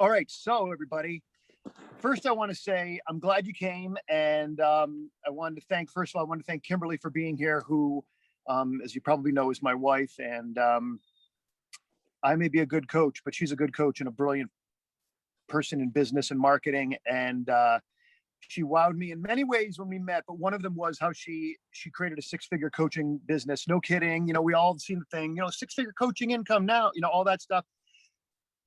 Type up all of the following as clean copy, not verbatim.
All right, so everybody, first I want to say I'm glad you came, and I wanted to thank, first of all, I want to thank Kimberly for being here, who, as you probably know, is my wife, and I may be a good coach, but she's a good coach and a brilliant person in business and marketing, and she wowed me in many ways when we met. But one of them was how she created a six-figure coaching business. No kidding, we all seen the thing, six-figure coaching income now, all that stuff.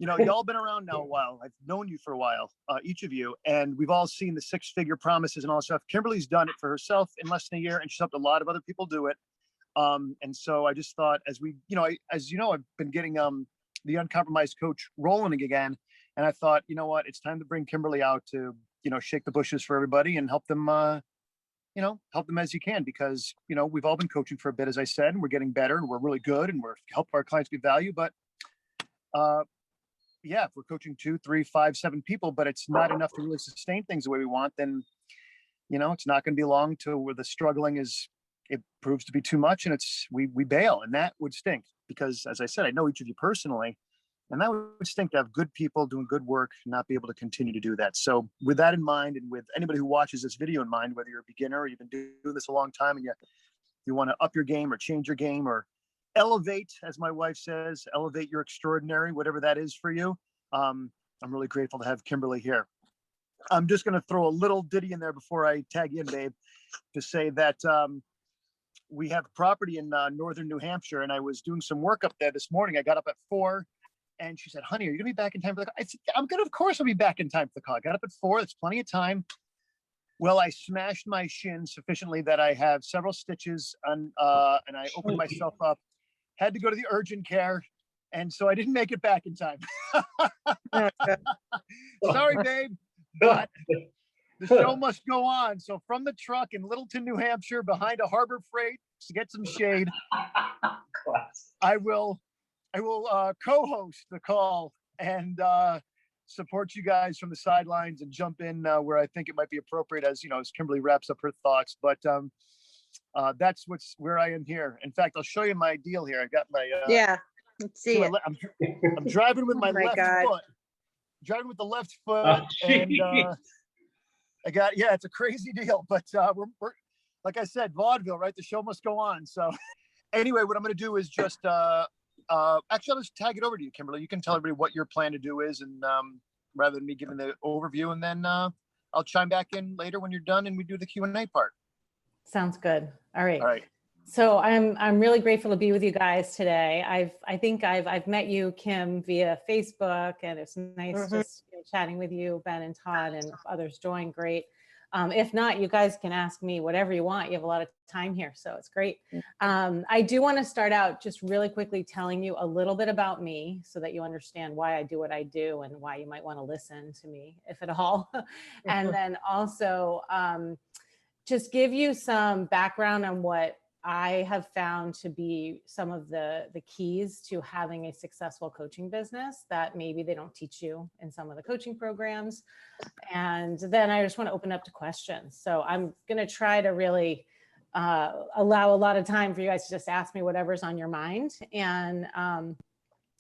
Y'all been around now a while. I've known you for a while, each of you, and we've all seen the six-figure promises and all that stuff. Kimberly's done it for herself in less than a year, and she's helped a lot of other people do it. And so I just thought, as we, I've been getting the Uncompromised Coach rolling again, and I thought, you know what, it's time to bring Kimberly out to, shake the bushes for everybody and help them, help them as you can, because, we've all been coaching for a bit, as I said, and we're getting better and we're really good and we're helping our clients get value. But yeah, if we're coaching 2, 3, 5, 7 people, but it's not enough to really sustain things the way we want, then, it's not going to be long till where the struggling it proves to be too much and we bail, and that would stink, because as I said, I know each of you personally, and that would stink to have good people doing good work and not be able to continue to do that. So with that in mind, and with anybody who watches this video in mind, whether you're a beginner or you've been doing this a long time and you want to up your game or change your game or elevate, as my wife says, elevate your extraordinary, whatever that is for you. I'm really grateful to have Kimberly here. I'm just going to throw a little ditty in there before I tag in, babe, to say that we have property in northern New Hampshire, and I was doing some work up there this morning. I got up at 4, and she said, "Honey, are you going to be back in time for the call?" I said, "I'm good. Of course I'll be back in time for the call." I got up at 4. That's plenty of time. Well, I smashed my shin sufficiently that I have several stitches and I opened myself up. Had to go to the urgent care, and so I didn't make it back in time. Sorry, babe, but the show must go on. So from the truck in Littleton, New Hampshire, behind a Harbor Freight to get some shade, I will co-host the call and support you guys from the sidelines and jump in where I think it might be appropriate, as Kimberly wraps up her thoughts. But that's where I am here. In fact, I'll show you my deal here. I got my yeah. Let's see it. I'm driving with my left foot. Driving with the left foot, and I got, it's a crazy deal. But we're like I said, vaudeville, right? The show must go on. So anyway, what I'm going to do is just actually, I'll just tag it over to you, Kimberly. You can tell everybody what your plan to do is, and rather than me giving the overview, and then I'll chime back in later when you're done and we do the Q&A part. Sounds good. All right. All right. So I'm really grateful to be with you guys today. I think I've met you, Kim, via Facebook, and it's nice just chatting with you, Ben and Todd, and if others join, great. If not, you guys can ask me whatever you want. You have a lot of time here, so it's great. I do want to start out just really quickly telling you a little bit about me so that you understand why I do what I do and why you might want to listen to me, if at all. And then also just give you some background on what I have found to be some of the keys to having a successful coaching business that maybe they don't teach you in some of the coaching programs. And then I just want to open up to questions. So I'm going to try to really allow a lot of time for you guys to just ask me whatever's on your mind. And I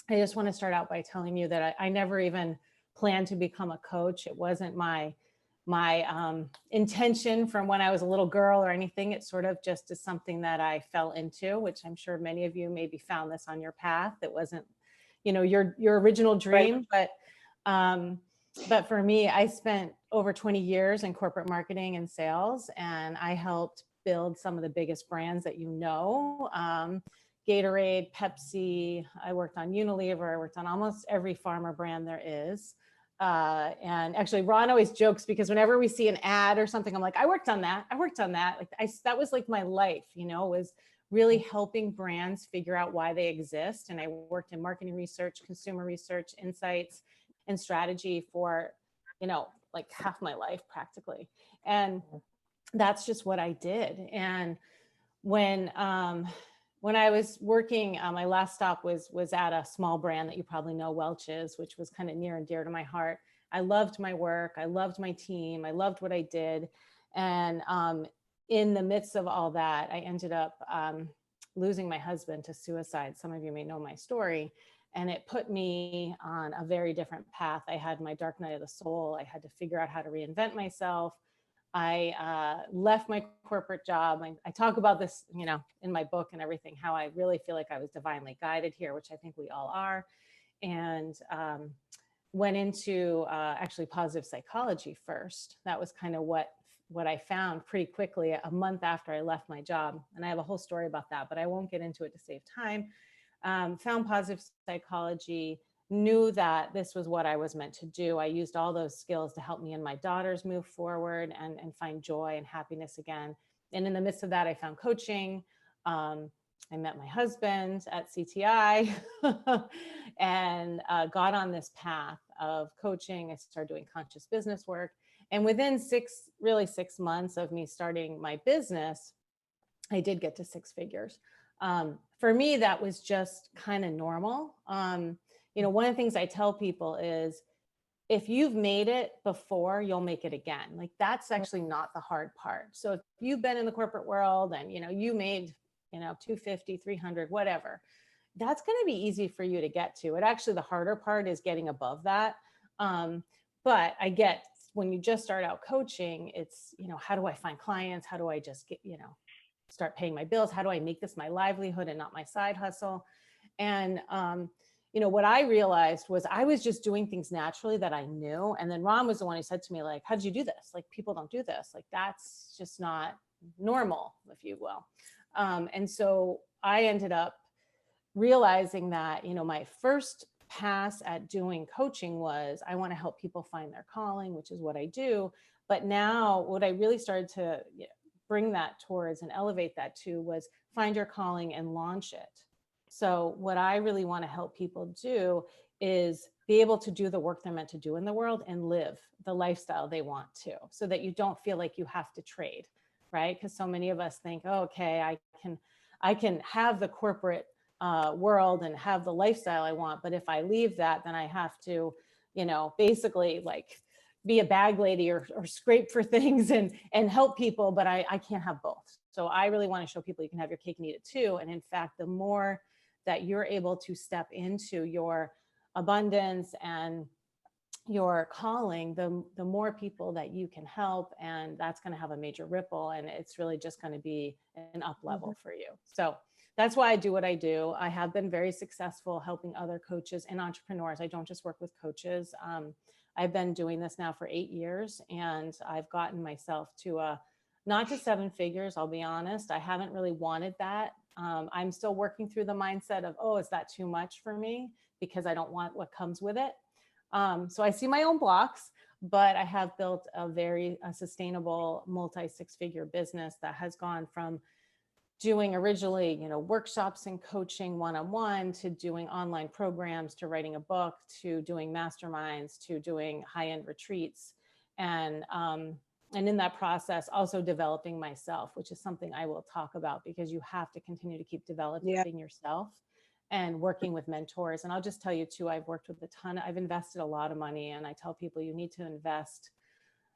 just want to start out by telling you that I never even planned to become a coach. It wasn't my intention from when I was a little girl or anything. It sort of just is something that I fell into, which I'm sure many of you maybe found this on your path. It wasn't, your original dream, Right. but for me, I spent over 20 years in corporate marketing and sales, and I helped build some of the biggest brands that Gatorade, Pepsi. I worked on Unilever. I worked on almost every pharma brand there is. And actually Ron always jokes because whenever we see an ad or something, I'm like, I worked on that. Like that was like my life, was really helping brands figure out why they exist. And I worked in marketing research, consumer research, insights, and strategy for, like half my life practically. And that's just what I did. And when I was working, my last stop was at a small brand that you probably know, Welch's, which was kind of near and dear to my heart. I loved my work. I loved my team. I loved what I did. And in the midst of all that, I ended up losing my husband to suicide. Some of you may know my story. And it put me on a very different path. I had my dark night of the soul. I had to figure out how to reinvent myself. I left my corporate job. I talk about this, in my book and everything, how I really feel like I was divinely guided here, which I think we all are. And went into actually positive psychology first. That was kind of what I found pretty quickly a month after I left my job. And I have a whole story about that, but I won't get into it to save time. Found positive psychology, knew that this was what I was meant to do. I used all those skills to help me and my daughters move forward and find joy and happiness again. And in the midst of that, I found coaching. I met my husband at CTI and got on this path of coaching. I started doing conscious business work. And within 6 months of me starting my business, I did get to 6 figures. For me, that was just kind of normal. One of the things I tell people is, if you've made it before, you'll make it again. Like, that's actually not the hard part. So if you've been in the corporate world and, you made, 250, 300, whatever, that's going to be easy for you to get to. It actually, the harder part is getting above that. But I get, when you just start out coaching, it's, how do I find clients? How do I just get, start paying my bills? How do I make this my livelihood and not my side hustle? And, what I realized was I was just doing things naturally that I knew. And then Ron was the one who said to me, like, how did you do this? Like, people don't do this. Like, that's just not normal, if you will. And so I ended up realizing that, my first pass at doing coaching was, I want to help people find their calling, which is what I do. But now what I really started to bring that towards and elevate that to was find your calling and launch it. So what I really want to help people do is be able to do the work they're meant to do in the world and live the lifestyle they want to, so that you don't feel like you have to trade, right? Because so many of us think, oh, okay, I can have the corporate world and have the lifestyle I want, but if I leave that, then I have to, basically like be a bag lady or scrape for things and help people, but I can't have both. So I really want to show people you can have your cake and eat it too. And in fact, the more that you're able to step into your abundance and your calling, the more people that you can help, and that's going to have a major ripple, and it's really just going to be an up level for you. So that's why I do what I do. I have been very successful helping other coaches and entrepreneurs. I don't just work with coaches. I've been doing this now for 8 years, and I've gotten myself to not to 7 figures. I'll be honest. I haven't really wanted that. I'm still working through the mindset of, oh, is that too much for me? Because I don't want what comes with it. So I see my own blocks, but I have built a very sustainable multi-6-figure business that has gone from doing originally, workshops and coaching one-on-one, to doing online programs, to writing a book, to doing masterminds, to doing high-end retreats. And in that process, also developing myself, which is something I will talk about, because you have to continue to keep developing yourself and working with mentors. And I'll just tell you too, I've worked with I've invested a lot of money, and I tell people you need to invest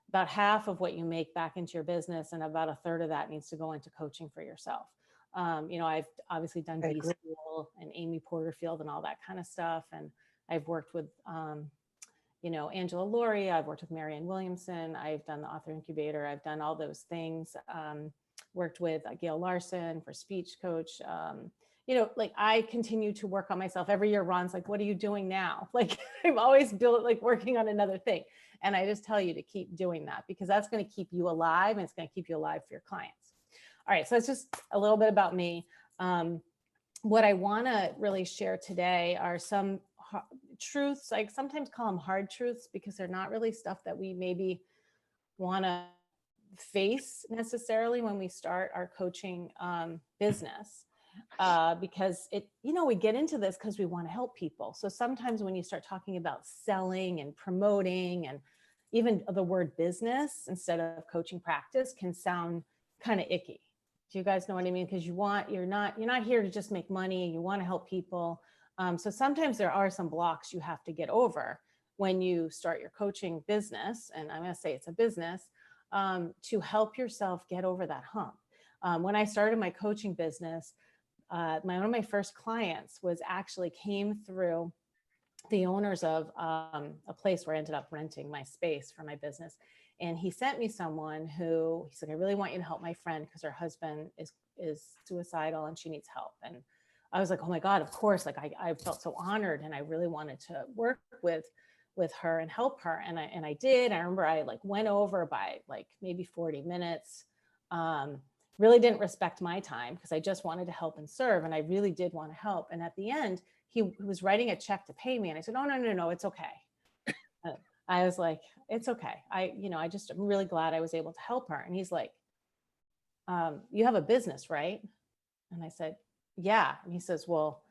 about half of what you make back into your business, and about a third of that needs to go into coaching for yourself. I've obviously done B School and Amy Porterfield and all that kind of stuff. And I've worked with, Angela Laurie, I've worked with Marianne Williamson, I've done the Author Incubator, I've done all those things. Worked with Gail Larson for speech coach. I continue to work on myself every year. Ron's like, what are you doing now? Like, I'm always working on another thing. And I just tell you to keep doing that, because that's going to keep you alive, and it's going to keep you alive for your clients. All right. So it's just a little bit about me. What I want to really share today are some truths. I sometimes call them hard truths, because they're not really stuff that we maybe want to face necessarily when we start our coaching business. Because we get into this because we want to help people. So sometimes when you start talking about selling and promoting, and even the word business instead of coaching practice, can sound kind of icky. Do you guys know what I mean? Because you're not here to just make money. You want to help people. So sometimes there are some blocks you have to get over when you start your coaching business. And I'm going to say it's a business, to help yourself get over that hump. When I started my coaching business, one of my first clients came through the owners of a place where I ended up renting my space for my business. And he sent me someone who, he's like, I really want you to help my friend because her husband is suicidal and she needs help. And I was like, oh my God, of course. Like I felt so honored and I really wanted to work with her and help her. And I did. I remember I like went over by like maybe 40 minutes. Really didn't respect my time because I just wanted to help and serve. And I really did want to help. And at the end, he was writing a check to pay me. And I said, oh, no, it's okay. I was like, it's okay. I'm really glad I was able to help her. And he's like, you have a business, right? And I said, yeah. And he says, well,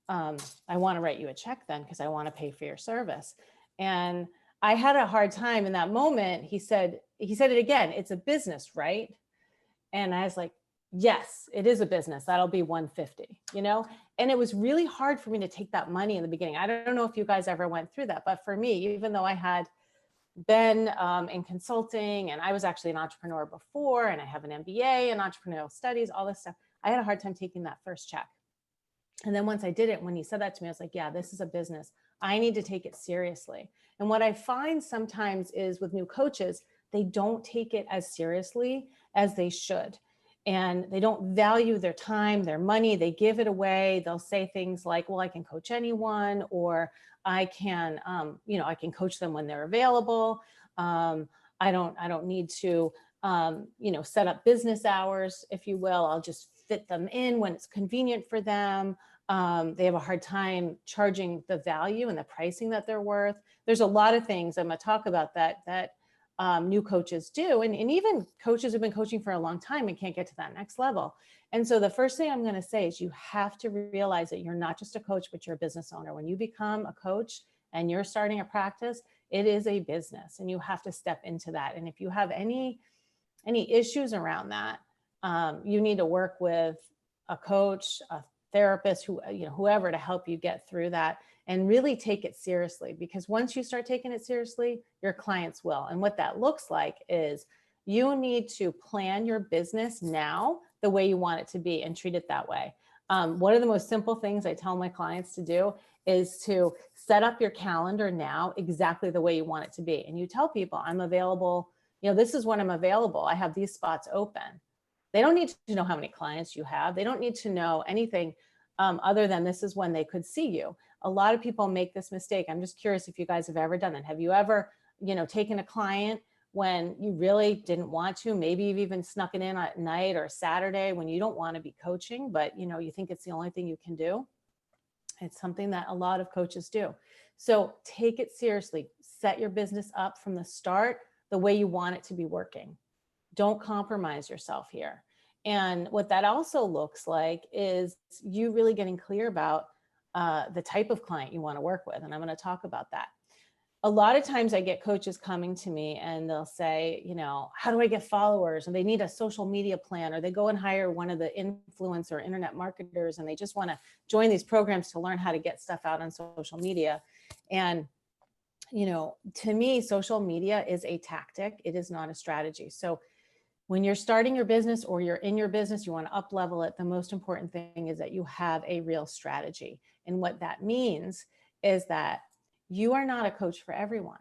I want to write you a check then because I want to pay for your service. And I had a hard time in that moment. He said it again, it's a business, right? And I was like, yes, it is a business. That'll be $150, And it was really hard for me to take that money in the beginning. I don't know if you guys ever went through that, but for me, even though I had been in consulting and I was actually an entrepreneur before, and I have an MBA in entrepreneurial studies, all this stuff, I had a hard time taking that first check. And then once I did it, when he said that to me, I was like, yeah, this is a business. I need to take it seriously. And what I find sometimes is with new coaches, they don't take it as seriously as they should. And they don't value their time, their money, they give it away. They'll say things like, well, I can coach anyone, or I can, I can coach them when they're available. I don't need to, set up business hours, if you will. I'll just fit them in when it's convenient for them. They have a hard time charging the value and the pricing that they're worth. There's a lot of things I'm going to talk about that new coaches do. And even coaches who've been coaching for a long time and can't get to that next level. And so the first thing I'm going to say is you have to realize that you're not just a coach, but you're a business owner. When you become a coach and you're starting a practice, it is a business and you have to step into that. And if you have any issues around that, you need to work with a coach, a therapist, whoever to help you get through that and really take it seriously. Because once you start taking it seriously, your clients will. And what that looks like is you need to plan your business now the way you want it to be and treat it that way. One of the most simple things I tell my clients to do is to set up your calendar now exactly the way you want it to be. And you tell people, I'm available, this is when I'm available. I have these spots open. They don't need to know how many clients you have. They don't need to know anything other than this is when they could see you. A lot of people make this mistake. I'm just curious if you guys have ever done that. Have you ever, taken a client when you really didn't want to? Maybe you've even snuck it in at night or Saturday when you don't want to be coaching, but you think it's the only thing you can do. It's something that a lot of coaches do. So take it seriously. Set your business up from the start the way you want it to be working. Don't compromise yourself here. And what that also looks like is you really getting clear about the type of client you want to work with. And I'm going to talk about that. A lot of times I get coaches coming to me and they'll say, how do I get followers? And they need a social media plan, or they go and hire one of the influencer internet marketers and they just want to join these programs to learn how to get stuff out on social media. And to me, social media is a tactic. It is not a strategy. So when you're starting your business or you're in your business, you want to up level it. The most important thing is that you have a real strategy. And what that means is that you are not a coach for everyone.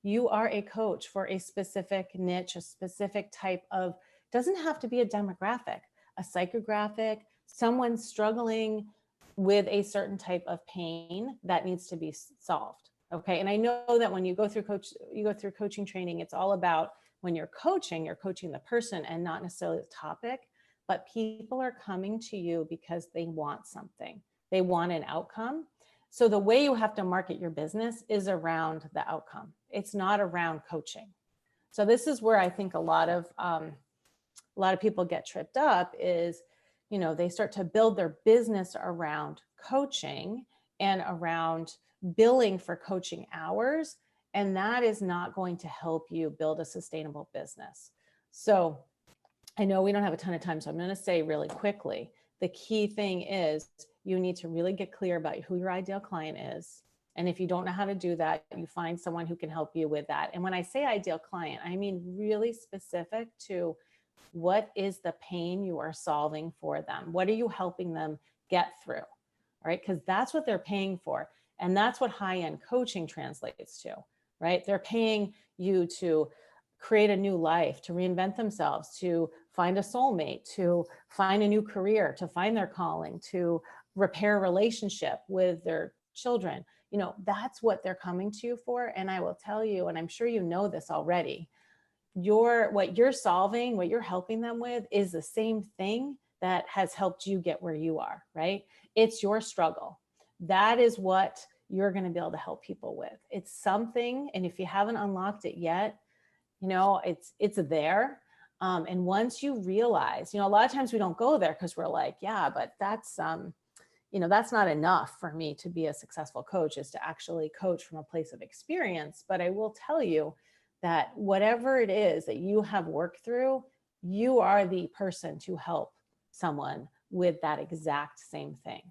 You are a coach for a specific niche, a specific type of, doesn't have to be a demographic, a psychographic, someone struggling with a certain type of pain that needs to be solved. Okay. And I know that when you go through coaching training, it's all about when you're coaching the person and not necessarily the topic, but people are coming to you because they want something. They want an outcome. So the way you have to market your business is around the outcome. It's not around coaching. So this is where I think a lot of people get tripped up is, they start to build their business around coaching and around billing for coaching hours. And that is not going to help you build a sustainable business. So I know we don't have a ton of time, so I'm going to say really quickly, the key thing is you need to really get clear about who your ideal client is. And if you don't know how to do that, you find someone who can help you with that. And when I say ideal client, I mean really specific to what is the pain you are solving for them? What are you helping them get through. All right. Because that's what they're paying for. And that's what high-end coaching translates to, right? They're paying you to create a new life, to reinvent themselves, to find a soulmate, to find a new career, to find their calling, to repair a relationship with their children. You know, that's what they're coming to you for. And I will tell you, and I'm sure you know this already, what you're solving, what you're helping them with is the same thing that has helped you get where you are, right? It's your struggle. That is what you're going to be able to help people with. It's something, and if you haven't unlocked it yet, you know, it's there. And once you realize, you know, a lot of times we don't go there because we're like, yeah, but that's, you know, that's not enough for me to be a successful coach, is to actually coach from a place of experience. But I will tell you that whatever it is that you have worked through, you are the person to help someone with that exact same thing.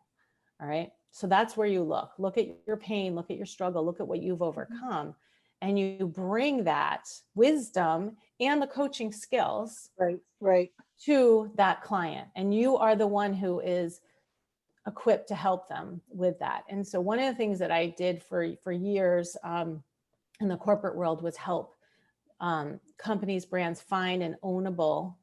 All right. So that's where you look at your pain, look at your struggle, look at what you've overcome, and you bring that wisdom and the coaching skills Right. to that client. And you are the one who is equipped to help them with that. And so one of the things that I did for years in the corporate world was help companies, brands find an ownable,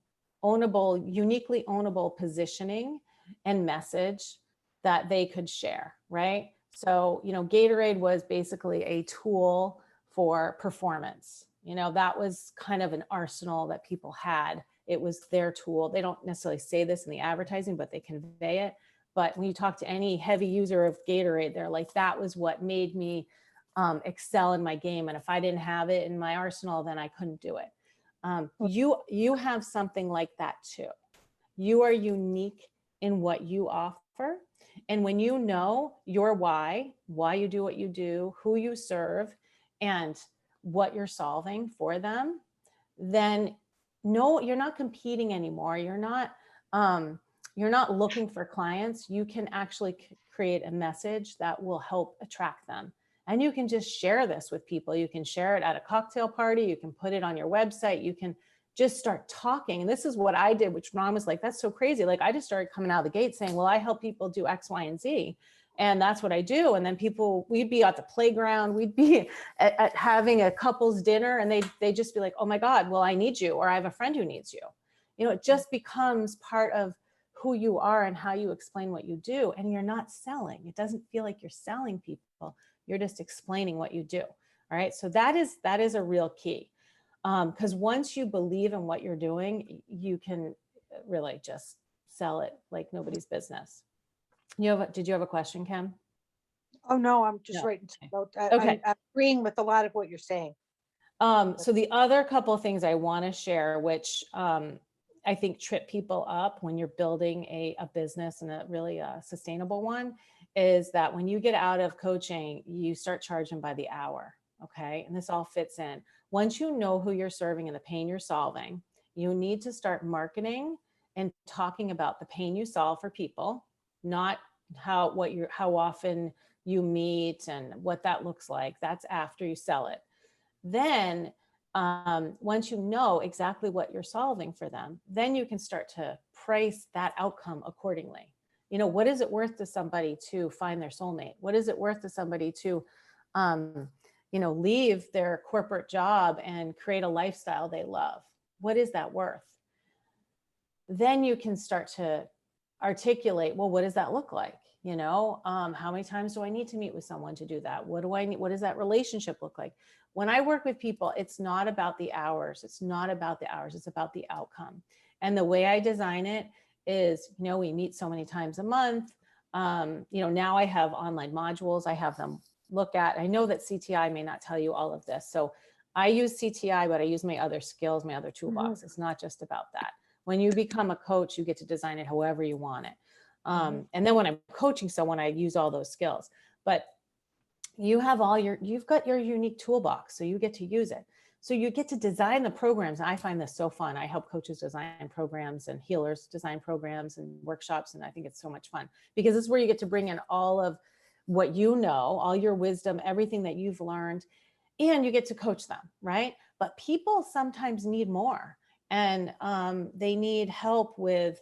uniquely ownable positioning and message that they could share, right? So, you know, Gatorade was basically a tool for performance. You know, that was kind of an arsenal that people had. It was their tool. They don't necessarily say this in the advertising, but they convey it. But when you talk to any heavy user of Gatorade, they're like, that was what made me excel in my game. And if I didn't have it in my arsenal, then I couldn't do it. You have something like that too. You are unique in what you offer. And when you know your why you do what you do, who you serve, and what you're solving for them, then no, you're not competing anymore. You're not looking for clients. You can actually create a message that will help attract them. And you can just share this with people. You can share it at a cocktail party. You can put it on your website. You can just start talking. And this is what I did, which Ron was like, that's so crazy. Like, I just started coming out of the gate saying, well, I help people do X, Y, and Z. And that's what I do. And then we'd be at the playground, we'd be at having a couple's dinner, and they'd just be like, oh my God, well, I need you, or I have a friend who needs you. You know, it just becomes part of who you are and how you explain what you do. And you're not selling. It doesn't feel like you're selling people. You're just explaining what you do. All right. So that is a real key. Because once you believe in what you're doing, you can really just sell it like nobody's business. Did you have a question, Kim? Oh, no, I'm just No. writing about Okay. I'm agreeing with a lot of what you're saying. So the other couple of things I want to share, which I think trip people up when you're building a business, and a really sustainable one, is that when you get out of coaching, you start charging by the hour. Okay. And this all fits in. Once you know who you're serving and the pain you're solving, you need to start marketing and talking about the pain you solve for people, not how often you meet and what that looks like. That's after you sell it. Then once you know exactly what you're solving for them, then you can start to price that outcome accordingly. You know, what is it worth to somebody to find their soulmate? What is it worth to somebody to, leave their corporate job and create a lifestyle they love? What is that worth? Then you can start to articulate, well, what does that look like? You know, how many times do I need to meet with someone to do that? What do I need? What does that relationship look like? When I work with people, it's not about the hours. It's not about the hours. It's about the outcome. And the way I design it is, you know, we meet so many times a month. Now I have online modules. I have them look at. I know that CTI may not tell you all of this. So I use CTI, but I use my other skills, my other toolbox. It's not just about that. When you become a coach, you get to design it however you want it. And then when I'm coaching someone, I use all those skills. But you've got your unique toolbox, so you get to use it. So you get to design the programs. And I find this so fun. I help coaches design programs and healers design programs and workshops. And I think it's so much fun because this is where you get to bring in all of what you know, all your wisdom, everything that you've learned, and you get to coach them, right? But people sometimes need more, and they need help with,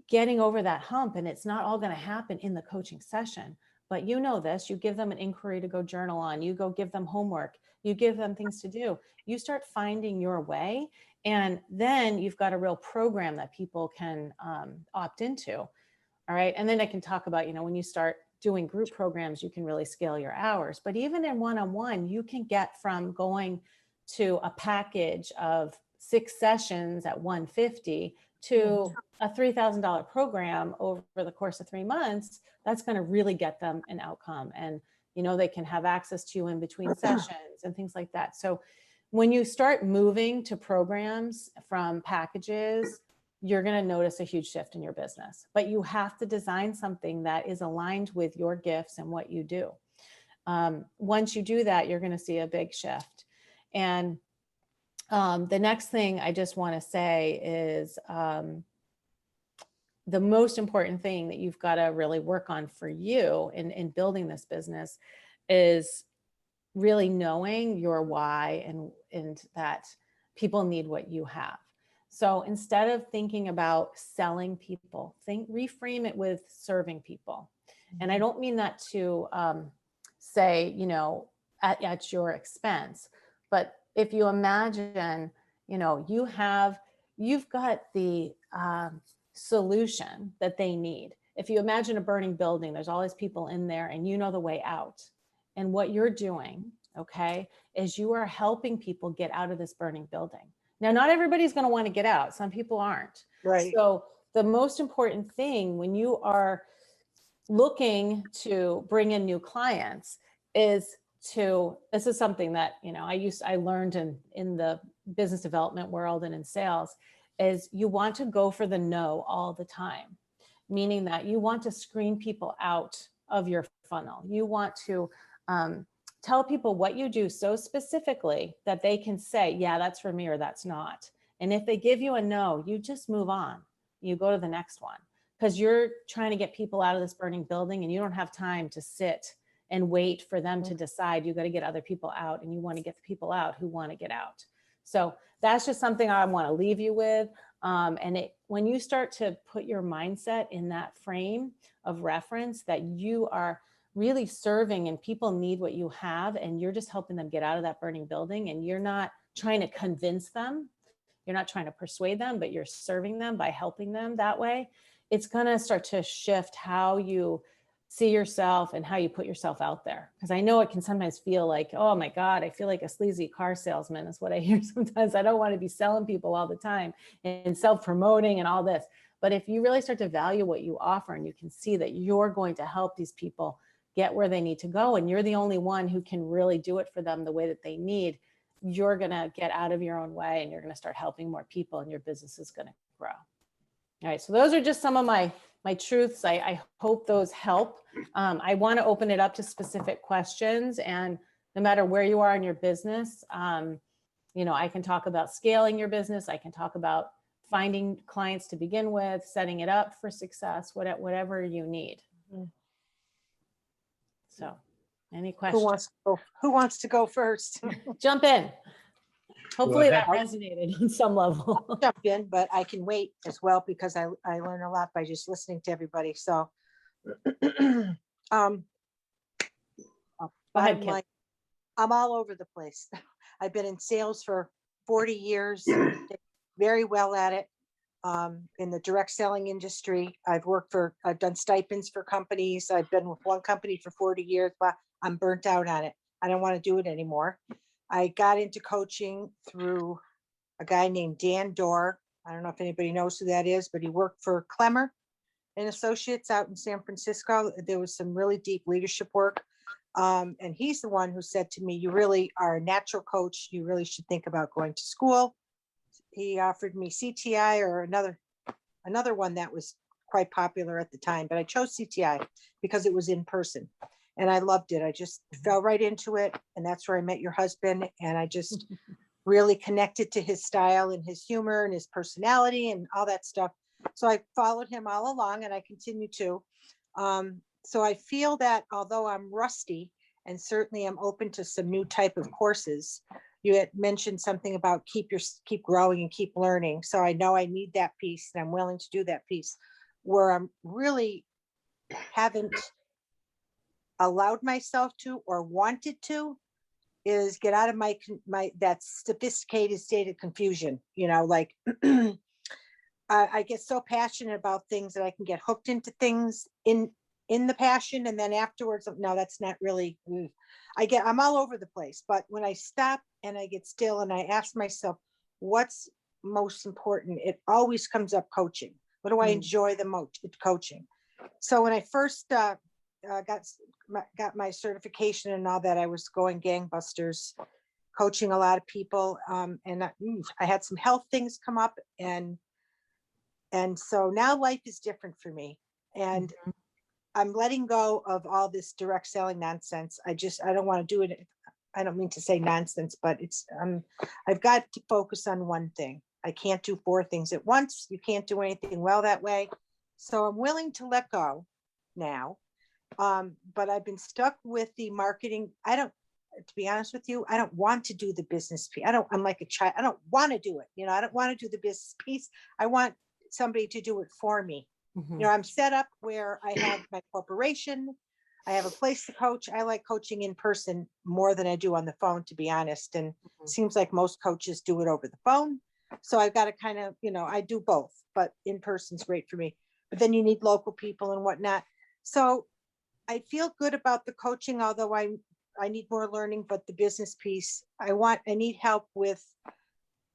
getting over that hump. And it's not all going to happen in the coaching session, but you know this, you give them an inquiry to go journal on, you go give them homework, you give them things to do, you start finding your way. And then you've got a real program that people can opt into. All right. And then I can talk about, when you start doing group programs, you can really scale your hours. But even in one-on-one, you can get from going to a package of 6 sessions at $150 to a $3,000 program over the course of 3 months. That's going to really get them an outcome. And, they can have access to you in between sessions and things like that. So when you start moving to programs from packages, you're going to notice a huge shift in your business, but you have to design something that is aligned with your gifts and what you do. Once you do that, you're going to see a big shift. And the next thing I just want to say is the most important thing that you've got to really work on for you in building this business is really knowing your why and that people need what you have. So instead of thinking about selling people, reframe it with serving people. And I don't mean that to say, at your expense, but if you imagine, you've got the solution that they need. If you imagine a burning building, there's all these people in there and you know the way out. And what you're doing, okay, is you are helping people get out of this burning building. Now, not everybody's going to want to get out. Some people aren't. Right. So the most important thing when you are looking to bring in new clients is this is something that, I learned in the business development world and in sales, is you want to go for the no all the time, meaning that you want to screen people out of your funnel. You want to tell people what you do so specifically that they can say, yeah, that's for me or that's not. And if they give you a no, you just move on. You go to the next one because you're trying to get people out of this burning building and you don't have time to sit and wait for them to decide. You got to get other people out and you want to get the people out who want to get out. So that's just something I want to leave you with. When you start to put your mindset in that frame of reference that you are really serving and people need what you have and you're just helping them get out of that burning building and you're not trying to convince them, you're not trying to persuade them, but you're serving them by helping them that way, it's going to start to shift how you see yourself and how you put yourself out there. Because I know it can sometimes feel like, oh my God, I feel like a sleazy car salesman is what I hear sometimes. I don't want to be selling people all the time and self-promoting and all this. But if you really start to value what you offer and you can see that you're going to help these people get where they need to go and you're the only one who can really do it for them the way that they need, you're going to get out of your own way and you're going to start helping more people and your business is going to grow. All right. So those are just some of my truths. I hope those help. I want to open it up to specific questions, and no matter where you are in your business, I can talk about scaling your business. I can talk about finding clients to begin with, setting it up for success, whatever you need. So any questions? Who wants to go first? Jump in. Hopefully that resonated on some level. I'll jump in, but I can wait as well because I learn a lot by just listening to everybody. So, Go ahead, Kim. I'm all over the place. I've been in sales for 40 years, very well at it. In the direct selling industry, I've done stipends for companies. I've been with one company for 40 years, but I'm burnt out on it. I don't want to do it anymore. I got into coaching through a guy named Dan Dorr. I don't know if anybody knows who that is, but he worked for Clemmer and Associates out in San Francisco. There was some really deep leadership work. And he's the one who said to me, you really are a natural coach. You really should think about going to school. He offered me CTI or another one that was quite popular at the time, but I chose CTI because it was in person. And I loved it. I just fell right into it. And that's where I met your husband. And I just really connected to his style and his humor and his personality and all that stuff. So I followed him all along and I continue to. So I feel that although I'm rusty and certainly I'm open to some new type of courses, you had mentioned something about keep growing and keep learning. So I know I need that piece and I'm willing to do that piece. where I'm really haven't allowed myself to or wanted to is get out of my that sophisticated state of confusion, like I get so passionate about things that I can get hooked into things in the passion, and then afterwards, no, that's not really. I'm all over the place. But when I stop and I get still and I ask myself, what's most important, it always comes up coaching. What do I enjoy the most? Coaching. So when I first got my certification and all that, I was going gangbusters, coaching a lot of people, and I had some health things come up, and so now life is different for me, and I'm letting go of all this direct selling nonsense. I don't want to do it. I don't mean to say nonsense, but I've got to focus on one thing. I can't do 4 things at once. You can't do anything well that way. So I'm willing to let go now. But I've been stuck with the marketing. To be honest with you, I don't want to do the business piece. I'm like a child. I don't want to do it. I don't want to do the business piece. I want somebody to do it for me. I'm set up where I have my corporation. I have a place to coach. I like coaching in person more than I do on the phone, to be honest. And it seems like most coaches do it over the phone. So I've got to kind of, I do both, but in person's great for me. But then you need local people and whatnot. So I feel good about the coaching, although I need more learning, but the business piece, I need help with,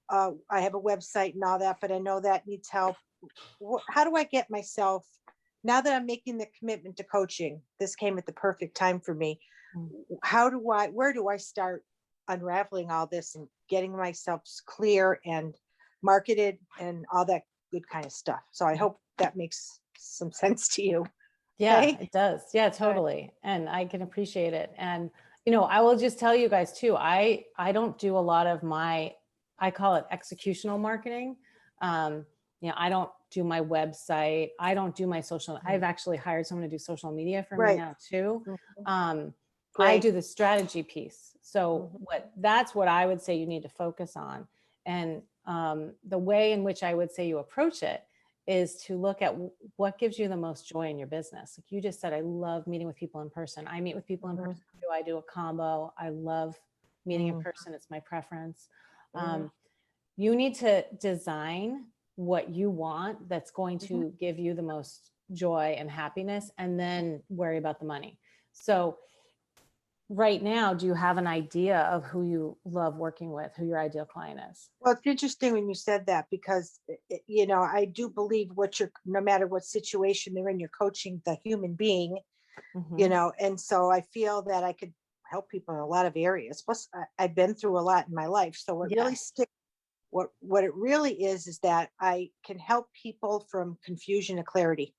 I have a website and all that, but I know that needs help. How do I get myself, now that I'm making the commitment to coaching, this came at the perfect time for me. Where do I start unraveling all this and getting myself clear and marketed and all that good kind of stuff? So I hope that makes some sense to you. Yeah, Okay? it does. Yeah, totally. And I can appreciate it. And, I will just tell you guys too, I don't do a lot of I call it executional marketing. I don't do my website. I don't do my social. I've actually hired someone to do social media for me now too. I do the strategy piece. So that's what I would say you need to focus on. And the way in which I would say you approach it is to look at what gives you the most joy in your business. Like you just said, I love meeting with people in person. I meet with people in person too. I do a combo. I love meeting in person. It's my preference. You need to design what you want that's going to give you the most joy and happiness, and then worry about the money. So right now, do you have an idea of who you love working with, who your ideal client is? Well, it's interesting when you said that, because, I do believe no matter what situation they're in, you're coaching the human being, and so I feel that I could help people in a lot of areas. Plus, I've been through a lot in my life. So what really sticks, what it really is that I can help people from confusion to clarity.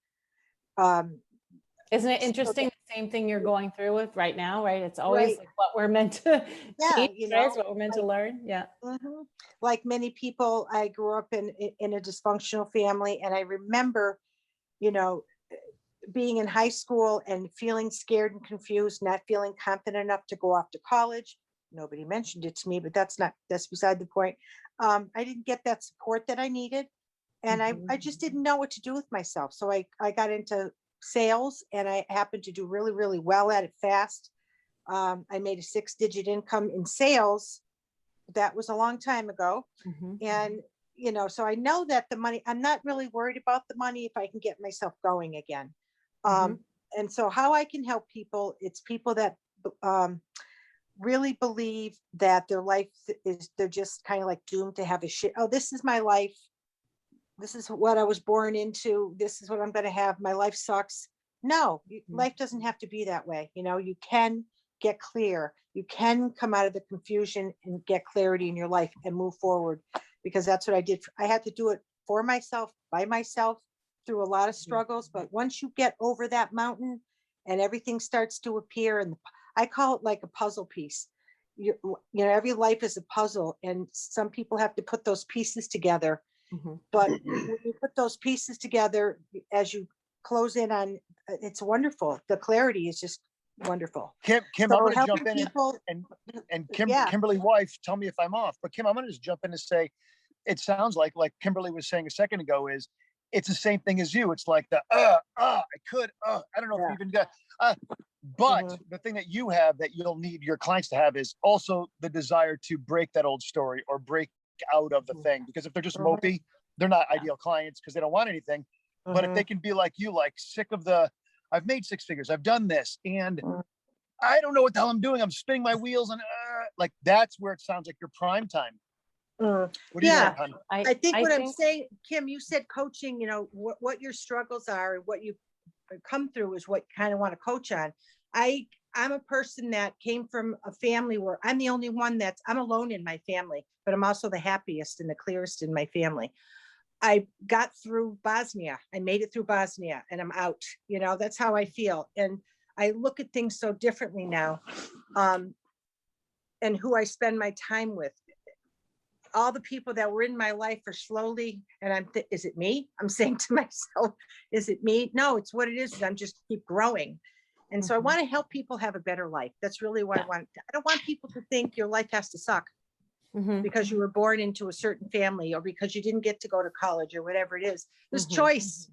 Isn't it interesting? The same thing you're going through with right now, right? It's always like what we're meant to teach, right? It's what we're meant to learn. Yeah. Like many people, I grew up in a dysfunctional family, and I remember, being in high school and feeling scared and confused, not feeling confident enough to go off to college. Nobody mentioned it to me, but that's beside the point. I didn't get that support that I needed. And I just didn't know what to do with myself. So I got into sales, and I happened to do really, really well at it fast. I made a 6-digit income in sales. That was a long time ago. And, so I know that the money, I'm not really worried about the money if I can get myself going again. And so how I can help people, it's people that really believe that their life they're just kind of like doomed to have a shit. Oh, this is my life. This is what I was born into. This is what I'm going to have. My life sucks. No, life doesn't have to be that way. You can get clear. You can come out of the confusion and get clarity in your life and move forward, because that's what I did. I had to do it for myself, by myself, through a lot of struggles. But once you get over that mountain and everything starts to appear, and I call it like a puzzle piece. Every life is a puzzle, and some people have to put those pieces together. But when you put those pieces together, as you close in on, it's wonderful. The clarity is just wonderful. Kim, So I'm going to jump in people, and Kimberly wife, tell me if I'm off, but Kim, I'm going to just jump in and say, it sounds like Kimberly was saying a second ago, is it's the same thing as you. It's like I could, I don't know if you Yeah. even got, but Mhm. the thing that you have that you'll need your clients to have is also the desire to break that old story or break out of the thing. Because if they're just Mhm. mopey, they're not ideal clients because they don't want anything. But if they Mhm. can be like you, like sick of I've made six figures, I've done this, and Mhm. I don't know what the hell I'm doing. I'm spinning my wheels, and like that's where it sounds like your prime time. Mm. What do you Yeah, think, hon? I think I what I'm think, saying, Kim, you said coaching, what your struggles are and what you come through is what you kind of want to coach on. I'm a person that came from a family where I'm the only one I'm alone in my family, but I'm also the happiest and the clearest in my family. I got through Bosnia. I made it through Bosnia and I'm out. That's how I feel. And I look at things so differently now. And who I spend my time with. All the people that were in my life are slowly, and is it me? I'm saying to myself, is it me? No, it's what it is. I'm just keep growing. And so I Mhm. want to help people have a better life. That's really what I want. I don't want people to think your life has to suck Mhm. because you were born into a certain family or because you didn't get to go to college or whatever it is. There's Mhm. choice,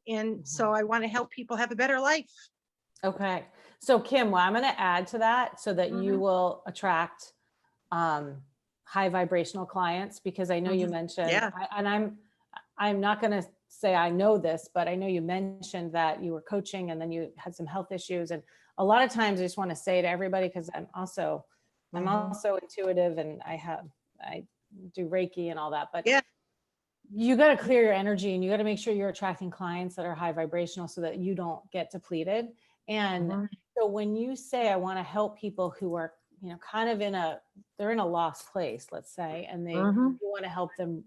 and so I want to help people have a better life. Okay. So Kim, well, I'm going to add to that so that you Mhm. will attract high vibrational clients, because I know you Mhm. mentioned, Yeah. and I'm not going to say I know this, but I know you mentioned that you were coaching and then you had some health issues. And a lot of times I just want to say to everybody, because I'm also intuitive and I do Reiki and all that, but Yeah. you got to clear your energy and you got to make sure you're attracting clients that are high vibrational so that you don't get depleted. And Mhm. so when you say, I want to help people who are, kind of they're in a lost place, let's say, and Mhm. you want to help them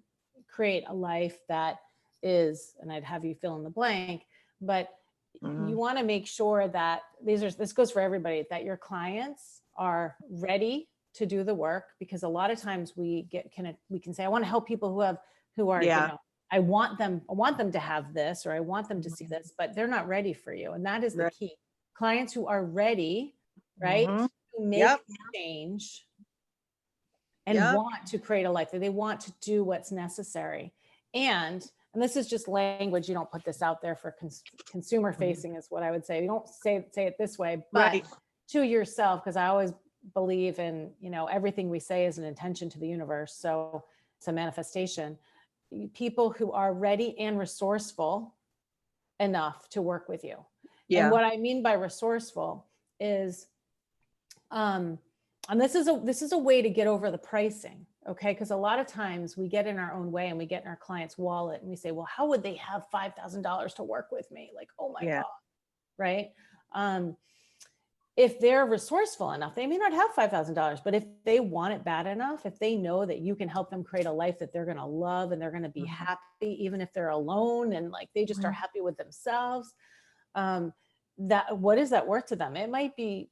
create a life that is, and I'd have you fill in the blank, but Mhm. you want to make sure that this goes for everybody, that your clients are ready to do the work, because a lot of times we can say, I want to help people who are, Yeah. I want them to have this, or I want them to see this, but they're not ready for you. And that is the Right. key. Clients who are ready, right, Mhm. to make Yep. change and Yep. want to create a life, that they want to do what's necessary. And this is just language. You don't put this out there for consumer facing is what I would say. You don't say it this way, but Right. to yourself, because I always believe in, everything we say is an intention to the universe. So it's a manifestation. People who are ready and resourceful enough to work with you. And Yeah. what I mean by resourceful is, and this is a way to get over the pricing. Okay. Because a lot of times we get in our own way and we get in our client's wallet and we say, well, how would they have $5,000 to work with me? Like, oh my Yeah. God. Right. If they're resourceful enough, they may not have $5,000, but if they want it bad enough, if they know that you can help them create a life that they're going to love and they're going to be happy, even if they're alone and like they just are happy with themselves, that what is that worth to them? It might be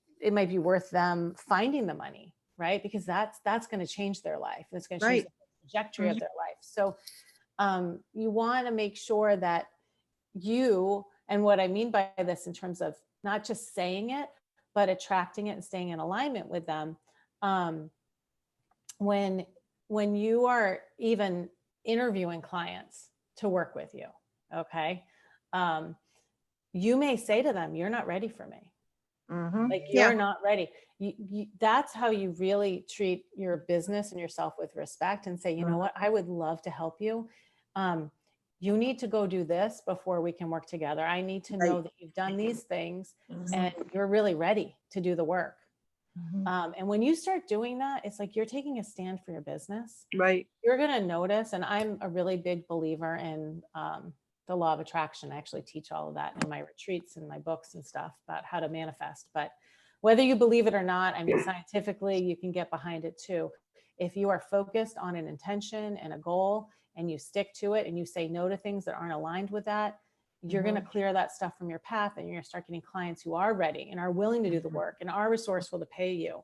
worth them finding the money, right? Because that's going to change their life. It's going to change Right. the trajectory of their life. So you want to make sure that and what I mean by this in terms of not just saying it, but attracting it and staying in alignment with them. When you are even interviewing clients to work with you, okay, you may say to them, you're not ready for me. Like Yeah. you're not ready. That's how you really treat your business and yourself with respect and say, you know what, I would love to help you. You need to go do this before we can work together. I need to know that you've done these things and you're really ready to do the work. And when you start doing that, it's like you're taking a stand for your business. Right. You're going to notice, and I'm a really big believer in the law of attraction. I actually teach all of that in my retreats and my books and stuff about how to manifest. But whether you believe it or not, I mean, scientifically, you can get behind it too. If you are focused on an intention and a goal and you stick to it and you say no to things that aren't aligned with that, you're going to clear that stuff from your path and you're going to start getting clients who are ready and are willing to do the work and are resourceful to pay you.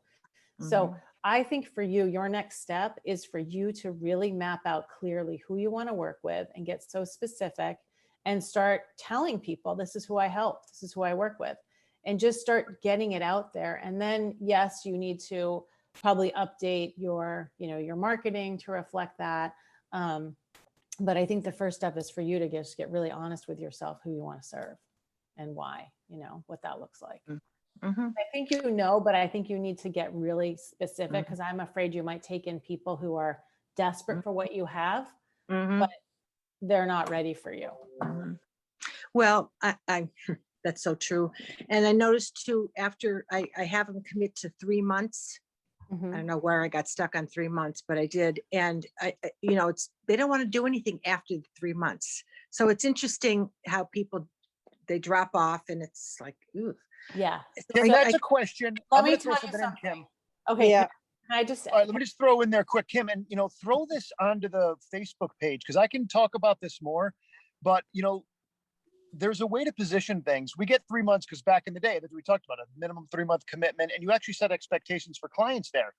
So I think for you, your next step is for you to really map out clearly who you want to work with and get so specific and start telling people, this is who I help, this is who I work with, and just start getting it out there. And then, yes, you need to probably update your, your marketing to reflect that. But I think the first step is for you to just get really honest with yourself, who you want to serve and why, what that looks like. Mhm. I think but I think you need to get really specific, because I'm afraid you might take in people who are desperate for what you have, Mhm. but they're not ready for you. Mhm. Well, I that's so true. And I noticed too, after I have them commit to 3 months. I don't know where I got stuck on 3 months, but I did. And they don't want to do anything after the 3 months. So it's interesting how people, they drop off and it's like, ooh. Yeah. Kim, So that's a question. let I'm me going to throw tell you something in, Kim. Okay. Yeah. Can I just, All right, let me just throw in there quick, Kim, and throw this onto the Facebook page, because I can talk about this more. But there's a way to position things. We get 3 months because back in the day, that we talked about, a minimum 3-month commitment, and you actually set expectations for clients there.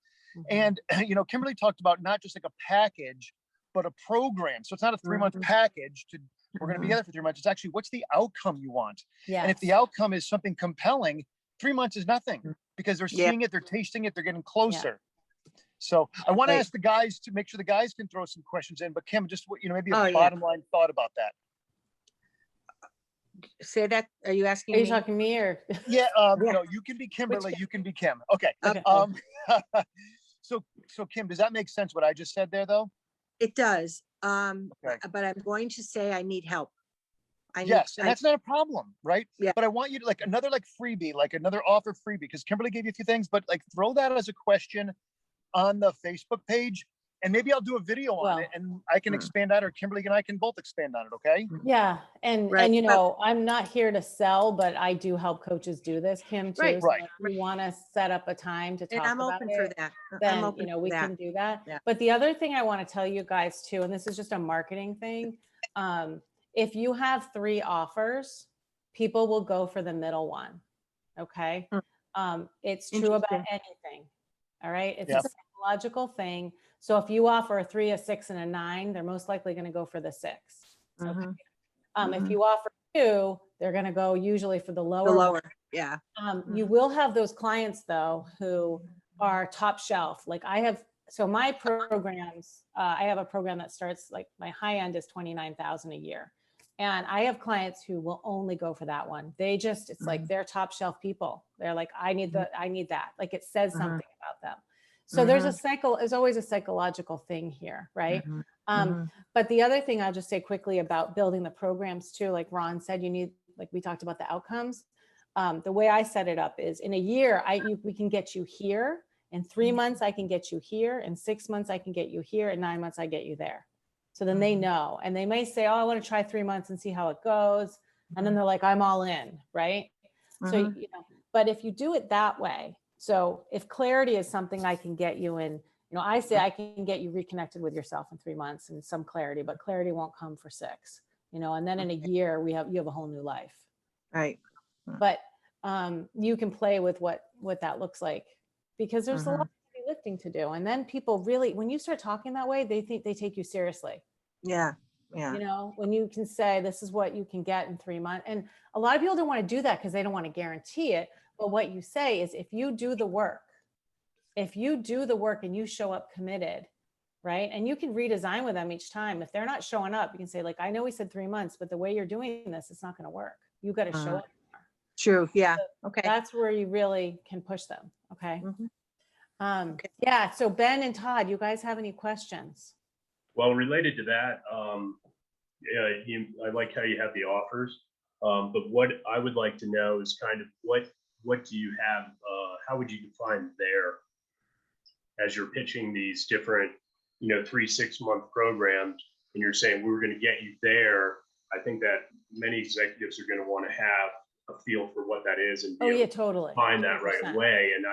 And Kimberly talked about not just like a package, but a program. So it's not a 3-month package to we're going to be together for 3 months. It's actually, what's the outcome you want? yeah. And if the outcome is something compelling, 3 months is nothing, because they're Yeah. seeing it, they're tasting it, they're getting closer. So I want to ask the guys, to make sure the guys can throw some questions in, but Kim, just maybe a bottom line thought about that. Say that. Are you asking Are you me? talking to me or? Yeah, Yeah. no, you can be Kimberly, you can be Kim. Okay. Okay. So Kim, does that make sense what I just said there though? It does. Okay. But I'm going to say I need help. Yes, and that's not a problem, right? Yeah. But I want you to another freebie, another offer freebie, because Kimberly gave you a few things, but throw that as a question on the Facebook page, and maybe I'll do a video on it, and I can expand on it, or Kimberly and I can both expand on it. Okay? Yeah. And Right. I'm not here to sell, but I do help coaches do this, Kim, too. Right. So if you want to set up a time to And talk I'm about open it, for that. then, I'm open we for that. can do that. Yeah. But the other thing I want to tell you guys too, and this is just a marketing thing. If you have 3 offers, people will go for the middle one. Okay. It's true about anything. All right. It's a psychological thing. So if you offer a 3, a 6, and a 9, they're most likely going to go for the 6. Okay. If you offer 2, they're going to go usually for the lower. The lower. Yeah. You will have those clients though, who are top shelf. So my programs, I have a program that starts, my high end is 29,000 a year. And I have clients who will only go for that one. It's like they're top shelf people. They're like, I need that. Like it says something about them. So there's always a psychological thing here, right? But the other thing I'll just say quickly about building the programs too, like Ron said, you need, we talked about the outcomes. The way I set it up is in a year, we can get you here. In 3 months, I can get you here. In 6 months, I can get you here. In 9 months, I get you there. So then they know, and they may say, oh, I want to try 3 months and see how it goes. And then they're like, I'm all in. Right. So, but if you do it that way, so if clarity is something I can get you in, I say I can get you reconnected with yourself in 3 months and some clarity, but clarity won't come for 6, and then in a year you have a whole new life. Right. But you can play with what that looks like, because there's a lot of heavy lifting to do. And then people really, when you start talking that way, they think they take you seriously. Yeah. Yeah. When you can say, this is what you can get in 3 months. And a lot of people don't want to do that because they don't want to guarantee it. But what you say is, if you do the work and you show up committed, right? And you can redesign with them each time. If they're not showing up, you can say, I know we said 3 months, but the way you're doing this, it's not going to work. You got to show up more. True. Yeah. So okay. That's where you really can push them. Okay. Yeah. So Ben and Todd, you guys have any questions? Well, related to that, I like how you have the offers, but what I would like to know is kind of what do you have? How would you define there as you're pitching these different, 3-6 month programs, and you're saying we're going to get you there? I think that many executives are going to want to have a feel for what that is and totally find that 100%. right away. And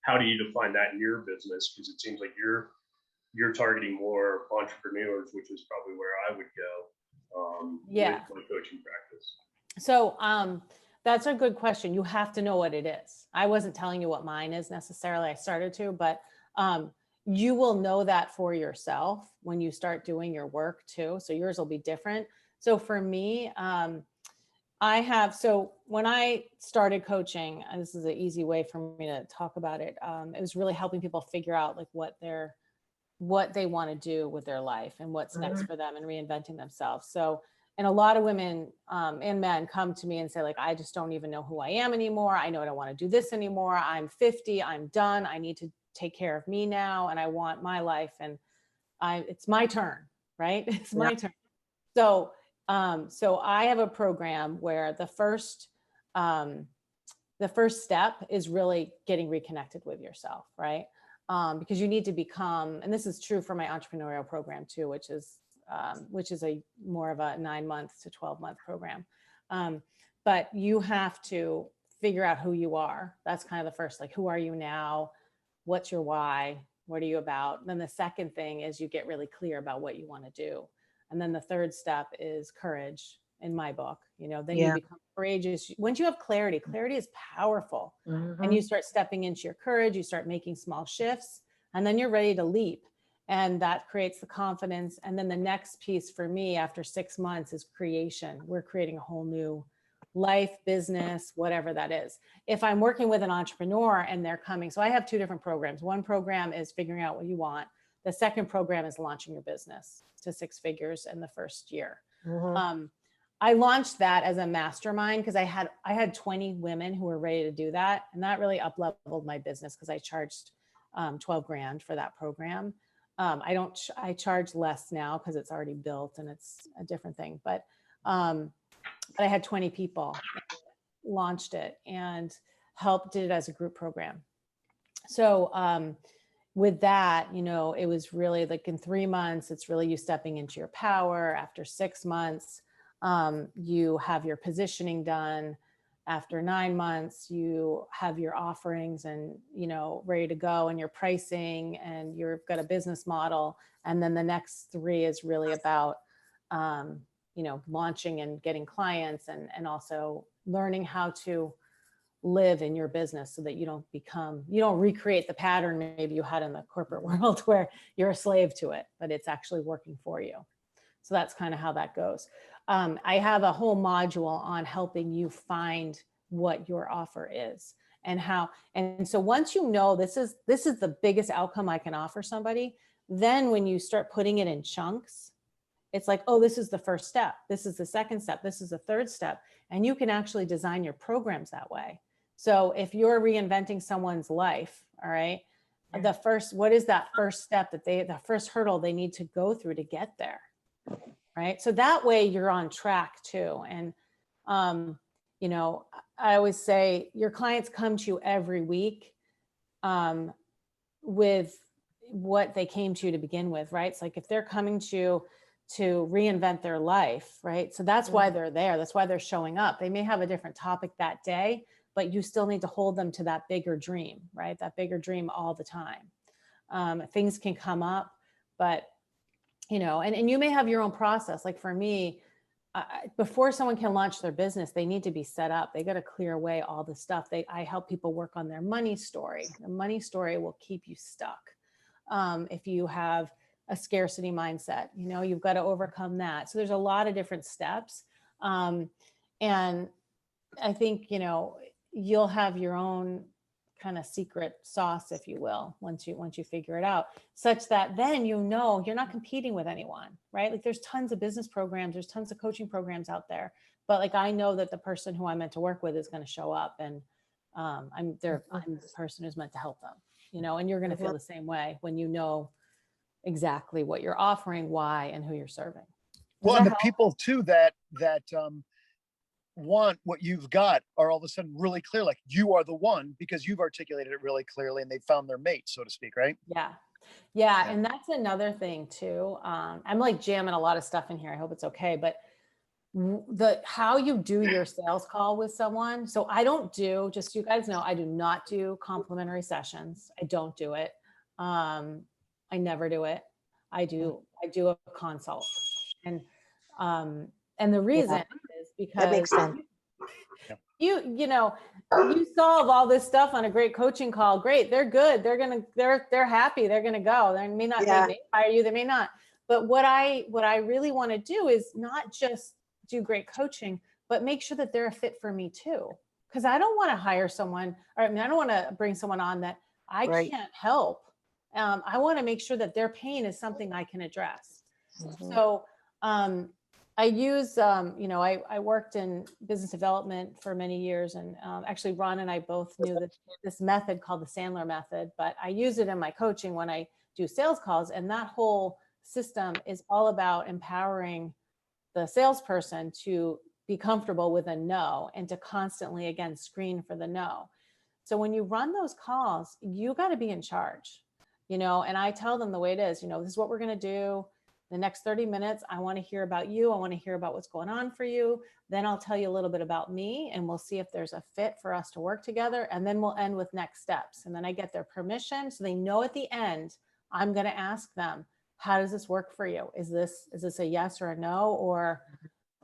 how do you define that in your business? Because it seems like you're targeting more entrepreneurs, which is probably where I would go with my coaching practice. So that's a good question. You have to know what it is. I wasn't telling you what mine is necessarily. I started to, but you will know that for yourself when you start doing your work too. So yours will be different. So for me, so when I started coaching, and this is an easy way for me to talk about it, it was really helping people figure out what what they want to do with their life and what's next for them and reinventing themselves. So, and a lot of women and men come to me and say, like, I just don't even know who I am anymore. I know I don't want to do this anymore. I'm 50, I'm done. I need to take care of me now. And I want my life, and it's my turn, right? It's my turn. So, so I have a program where the first step is really getting reconnected with yourself, right? Because you need to become, and this is true for my entrepreneurial program too, which is a more of a 9-month to 12-month program. But you have to figure out who you are. That's kind of the first, like, who are you now? What's your why? What are you about? Then the second thing is you get really clear about what you want to do. And then the third step is courage in my book. Then you become courageous. Once you have clarity is powerful. And you start stepping into your courage, you start making small shifts, and then you're ready to leap. And that creates the confidence. And then the next piece for me after 6 months is creation. We're creating a whole new life, business, whatever that is. If I'm working with an entrepreneur and they're coming, so I have 2 different programs. One program is figuring out what you want. The second program is launching your business to 6 figures in the first year. I launched that as a mastermind because I had 20 women who were ready to do that. And that really up-leveled my business because I charged $12,000 for that program. I charge less now because it's already built and it's a different thing. But I had 20 people, launched it and did it as a group program. So with that, it was really like in 3 months, it's really you stepping into your power. After 6 months, you have your positioning done. After 9 months, you have your offerings and, ready to go, and your pricing, and you've got a business model. And then the next 3 is really about, launching and getting clients and also learning how to live in your business so that you don't recreate the pattern maybe you had in the corporate world where you're a slave to it, but it's actually working for you. So that's kind of how that goes. I have a whole module on helping you find what your offer is and how. And so once this is the biggest outcome I can offer somebody, then when you start putting it in chunks, it's like, oh, this is the first step. This is the second step. This is the third step. And you can actually design your programs that way. So if you're reinventing someone's life, all right, what is that first step the first hurdle they need to go through to get there? Right. So that way you're on track too. And, I always say your clients come to you every week with what they came to you to begin with, right? It's like if they're coming to reinvent their life, right? So that's why they're there. That's why they're showing up. They may have a different topic that day, but you still need to hold them to that bigger dream, right? That bigger dream all the time. Things can come up, but and you may have your own process. Like for me, before someone can launch their business, they need to be set up. They got to clear away all the stuff. I help people work on their money story. The money story will keep you stuck. If you have a scarcity mindset, you've got to overcome that. So there's a lot of different steps. And I think, you'll have your own kind of secret sauce, if you will, once you figure it out, such that then you're not competing with anyone, right? Like there's tons of business programs, there's tons of coaching programs out there, but like I know that the person who I'm meant to work with is going to show up, and I'm the person who's meant to help them, and you're going to feel the same way when you know exactly what you're offering, why, and who you're serving. Well, and the people too that want what you've got are all of a sudden really clear, like you are the one, because you've articulated it really clearly and they found their mate, so to speak, right? Yeah. And that's another thing too. I'm like jamming a lot of stuff in here. I hope it's okay. But how you do your sales call with someone. So I don't do, just so you guys know, I do not do complimentary sessions. I don't do it. I never do it. I do a consult. And the reason is because that makes sense. You solve all this stuff on a great coaching call. Great. They're good. They're happy. They're going to go. They may not, they may hire you. They may not. But what I really want to do is not just do great coaching, but make sure that they're a fit for me too. Cause I don't want to hire someone, I don't want to bring someone on that I can't help I want to make sure that their pain is something I can address. Mhm. So I use, I worked in business development for many years, and actually Ron and I both knew that this method called the Sandler method, but I use it in my coaching when I do sales calls. And that whole system is all about empowering the salesperson to be comfortable with a no and to constantly, again, screen for the no. So when you run those calls, you got to be in charge, and I tell them the way it is, this is what we're going to do. The next 30 minutes, I want to hear about you. I want to hear about what's going on for you. Then I'll tell you a little bit about me, and we'll see if there's a fit for us to work together. And then we'll end with next steps. And then I get their permission. So they know at the end, I'm going to ask them, how does this work for you? Is this a yes or a no? Or,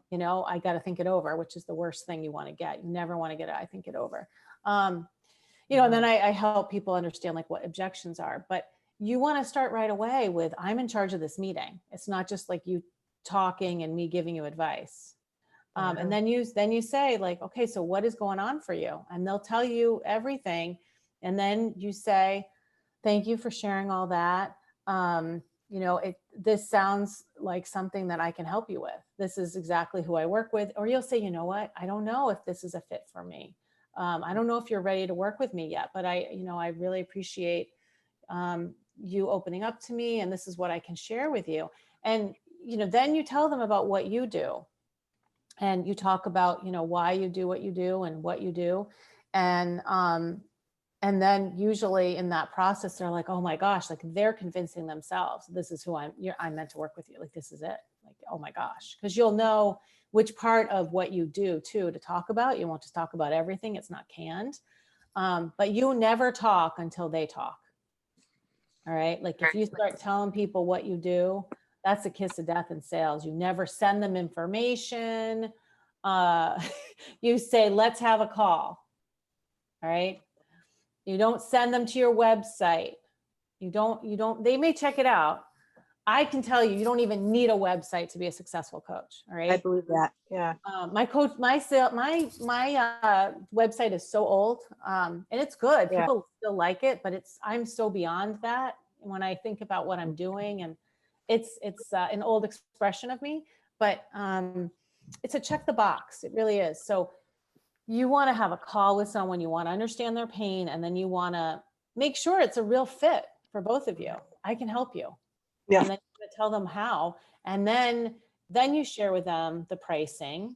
I got to think it over, which is the worst thing you want to get. You never want to get it. I think it over. And then I help people understand like what objections are, but you want to start right away with, I'm in charge of this meeting. It's not just like you talking and me giving you advice. And then you say like, okay, so what is going on for you? And they'll tell you everything. And then you say, thank you for sharing all that. This sounds like something that I can help you with. This is exactly who I work with. Or you'll say, you know what? I don't know if this is a fit for me. I don't know if you're ready to work with me yet, but I really appreciate you opening up to me, and this is what I can share with you. And, then you tell them about what you do, and you talk about, why you do what you do and what you do. And then usually in that process, they're like, oh my gosh, like they're convincing themselves, this is who I'm meant to work with you. Like, this is it. Like, oh my gosh. Cause you'll know which part of what you do too, to talk about. You won't just talk about everything. It's not canned. But you never talk until they talk. All right. Like if you start telling people what you do, that's a kiss of death in sales. You never send them information. You say, let's have a call. All right. You don't send them to your website. You don't, they may check it out. I can tell you, you don't even need a website to be a successful coach. All right. I believe that. Yeah. My website is so old, and it's good. Yeah. People still like it, but I'm so beyond that when I think about what I'm doing, and it's an old expression of me, but it's a check the box. It really is. So you want to have a call with someone, you want to understand their pain, and then you want to make sure it's a real fit for both of you. I can help you. Yeah. And then you're going to tell them how, and then you share with them the pricing.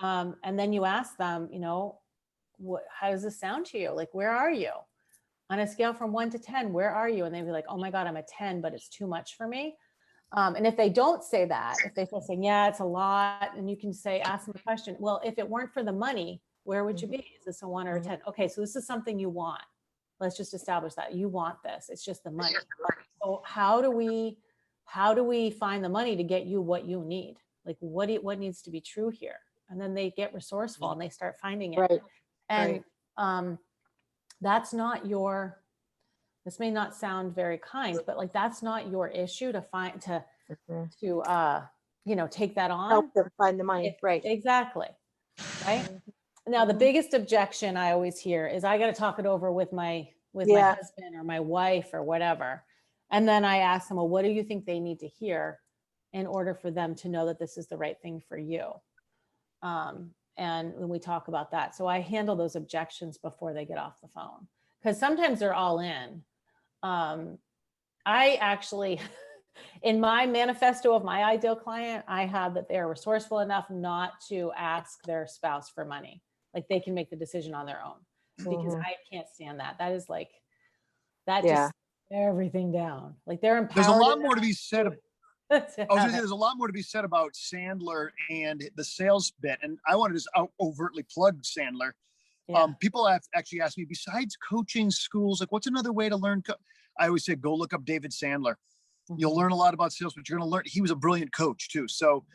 And then you ask them, how does this sound to you? Like, where are you on a scale from 1 to 10? Where are you? And they'd be like, oh my God, I'm a 10, but it's too much for me. And if they don't say that, if they start saying, yeah, it's a lot, and you can say, ask them a question. Well, if it weren't for the money, where would you be? Is this a 1 or a 10? Okay, so this is something you want. Let's just establish that you want this. It's just the money. So how do we find the money to get you what you need? Like what needs to be true here? And then they get resourceful and they start finding it. Right. And that's not this may not sound very kind, but like, that's not your issue to find, to take that on. Help them find the money. Right. Exactly. Right. Now, the biggest objection I always hear is I got to talk it over with my husband or my wife or whatever. And then I ask them, well, what do you think they need to hear in order for them to know that this is the right thing for you? And when we talk about that, so I handle those objections before they get off the phone, because sometimes they're all in. I actually, in my manifesto of my ideal client, I have that they are resourceful enough not to ask their spouse for money. Like they can make the decision on their own, because I can't stand that. That is like, that just everything down. Like they're empowered. There's a lot more to be said. I was gonna say, there's a lot more to be said about Sandler and the sales bit. And I want to just overtly plug Sandler. Yeah. People have actually asked me, besides coaching schools, like what's another way to learn? I always say, go look up David Sandler. You'll learn a lot about sales, but you're going to learn. He was a brilliant coach too. So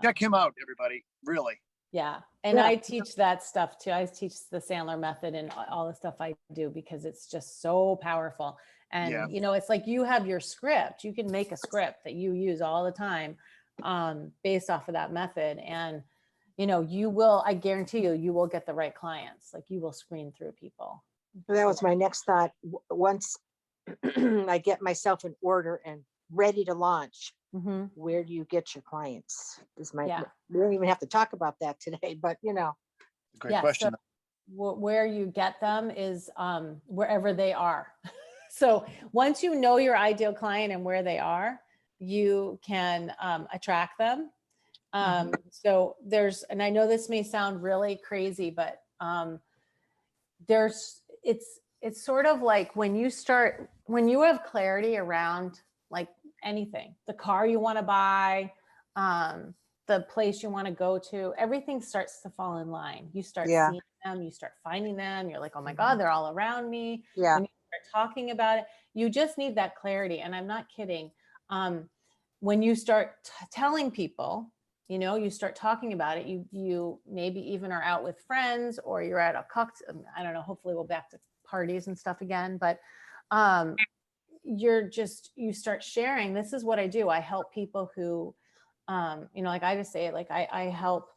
check him out, everybody. Really. Yeah. And I teach that stuff too. I teach the Sandler method and all the stuff I do, because it's just so powerful. And, it's like you have your script. You can make a script that you use all the time based off of that method. And, you will, I guarantee you will get the right clients. Like you will screen through people. That was my next thought. Once I get myself in order and ready to launch, Mhm. where do you get your clients? Yeah. We don't even have to talk about that today, but Great Yeah. So question. where you get them is wherever they are. So once you know your ideal client and where they are, you can attract them. So and I know this may sound really crazy, but it's sort of like when you have clarity around like anything, the car you want to buy, the place you want to go to, everything starts to fall in line. You start Yeah. seeing them, you start finding them. You're like, oh my God, they're all around me. Yeah. When you start talking about it, you just need that clarity. And I'm not kidding. When you start telling people, you start talking about it, you maybe even are out with friends or you're at a cocktail, I don't know, hopefully we'll back to parties and stuff again, but you start sharing, this is what I do. I help people who, like I just say it, like I help,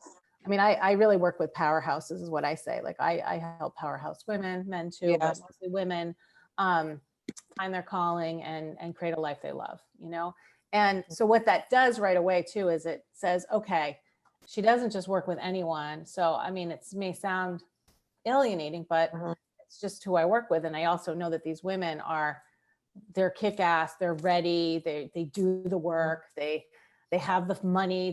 I really work with powerhouses is what I say. Like I help powerhouse women, men too, but mostly women, find their calling and create a life they love, And so what that does right away too, is it says, okay, she doesn't just work with anyone. So, it may sound alienating, but it's just who I work with. And I also know that these women they're kick-ass, they're ready, they do the work, they have the money,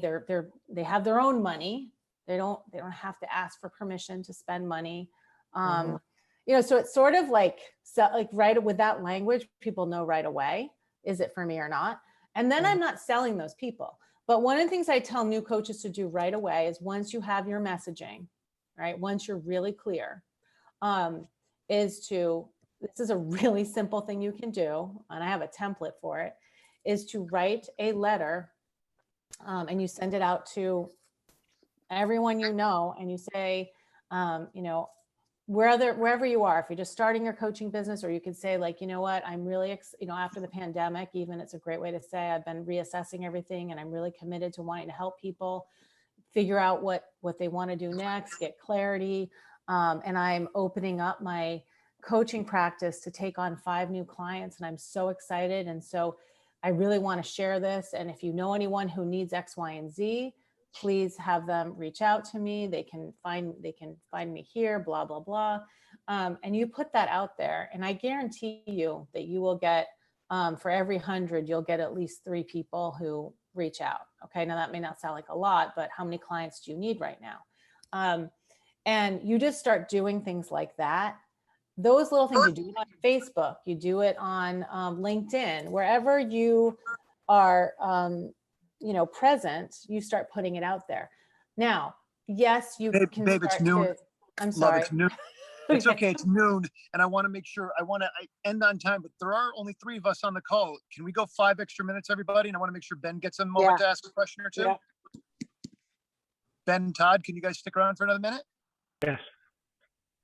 they have their own money. They don't have to ask for permission to spend money. So it's sort of like right with that language, people know right away, is it for me or not? And then I'm not selling those people. But one of the things I tell new coaches to do right away is once you have your messaging, right? Once you're really clear, this is a really simple thing you can do, and I have a template for it, is to write a letter and you send it out to everyone and you say, wherever you are, if you're just starting your coaching business, or you could say like, you know what, I'm really, after the pandemic, even it's a great way to say I've been reassessing everything and I'm really committed to wanting to help people figure out what they want to do next, get clarity. And I'm opening up my coaching practice to take on 5 new clients. And I'm so excited. And so I really want to share this. And if you know anyone who needs X, Y, and Z, please have them reach out to me. They can find me here, blah, blah, blah. And you put that out there, and I guarantee you that you will get, for every 100, you'll get at least 3 people who reach out. Okay. Now that may not sound like a lot, but how many clients do you need right now? And you just start doing things like that. Those little things, you do it on Facebook, you do it on LinkedIn, wherever you are, present, you start putting it out there. Now, yes, you can Babe, it's start noon. to, I'm Love, sorry. it's noon. It's okay. It's noon, and I want to make sure I end on time. But there are only 3 of us on the call. Can we go 5 extra minutes, everybody? And I want to make sure Ben gets a moment to ask a question or two. Yeah. Ben, Todd, can you guys stick around for another minute? Yes.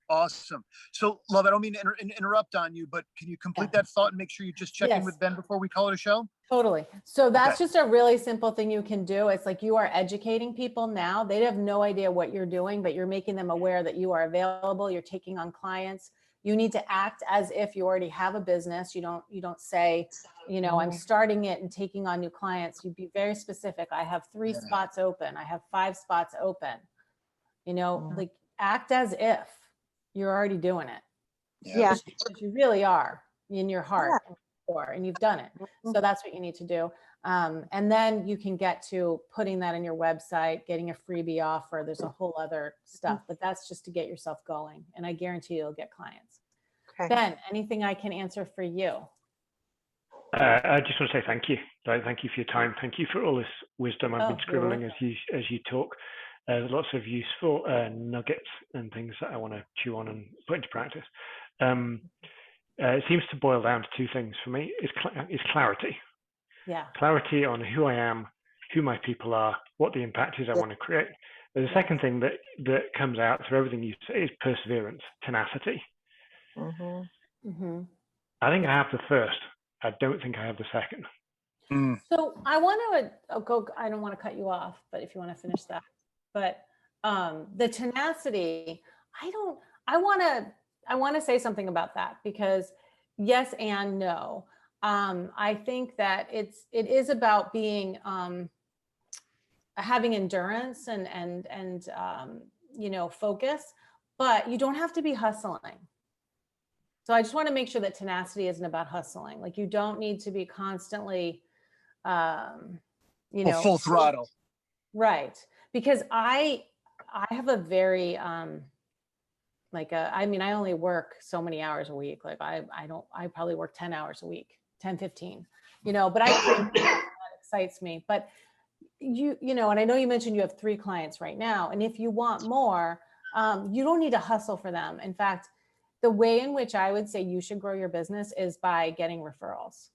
Awesome. So, love, I don't mean to interrupt on you, but can you complete that thought and make sure you just check in Yes. with Ben before we call it a show? Totally. So that's just a really simple thing you can do. It's like you are educating people now. They have no idea what you're doing, but you're making them aware that you are available. You're taking on clients. You need to act as if you already have a business. You don't say, I'm starting it and taking on new clients. You'd be very specific. I have 3 spots open. I have 5 spots open. Like act as if you're already doing it. Yeah. Because you really are in your heart. And you've done it. So that's what you need to do. And then you can get to putting that in your website, getting a freebie offer. There's a whole other stuff, but that's just to get yourself going. And I guarantee you'll get clients. Okay. Ben, anything I can answer for you? I just want to say thank you. Thank you for your time. Thank you for all this wisdom I've been scribbling as you talk. Lots of useful nuggets and things that I want to chew on and put into practice. It seems to boil down to 2 things for me. It's clarity. Yeah. Clarity on who I am, who my people are, what the impact is I want to create. But the second thing that comes out through everything you say is perseverance, tenacity. I think I have the first. I don't think I have the second. So I want to go, I don't want to cut you off, but if you want to finish that, but the tenacity, I want to say something about that, because Yes and no. I think that it is about being, having endurance and focus, but you don't have to be hustling. So I just want to make sure that tenacity isn't about hustling. Like you don't need to be constantly, um, Well, full throttle. right. Because I have a very, I mean, I only work so many hours a week. Like I probably work 10 hours a week, 10, 15, but I create that excites me. But and I know you mentioned you have 3 clients right now. And if you want more, you don't need to hustle for them. In fact, the way in which I would say you should grow your business is by getting referrals,